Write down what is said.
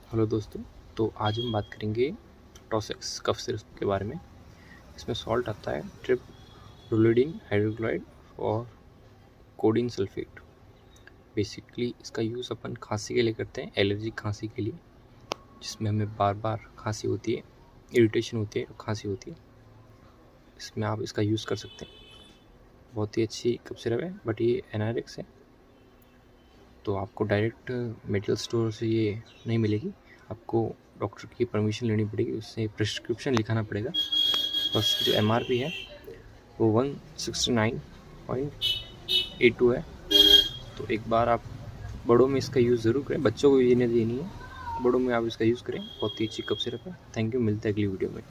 Hello दोस्तों। तो आज हम बात करेंगे टॉसेक्स कफ सिरप के बारे में। इसमें सॉल्ट आता है ट्रिप्टोलिडीन हाइड्रोक्लोराइड और कोडीन सल्फेट। बेसिकली इसका यूज़ अपन खांसी के लिए करते हैं, एलर्जी खांसी के लिए, जिसमें हमें बार बार खांसी होती है, इरिटेशन होती है और खांसी होती है। इसमें आप इसका यूज़ कर सकते हैं। बहुत ही अच्छी कफ सिरप है, बट ये एनारिक्स है, तो आपको डायरेक्ट मेडिकल स्टोर से ये नहीं मिलेगी। आपको डॉक्टर की परमिशन लेनी पड़ेगी, उससे प्रिस्क्रिप्शन लिखाना पड़ेगा। और उसकी जो MRP है वो 169.82 है। तो एक बार आप बड़ों में इसका यूज़ ज़रूर करें, बच्चों को ये नहीं देनी है, बड़ों में आप इसका यूज़ करें। बहुत ही अच्छी कफ सिरप है। थैंक यू, मिलते हैं अगली वीडियो में।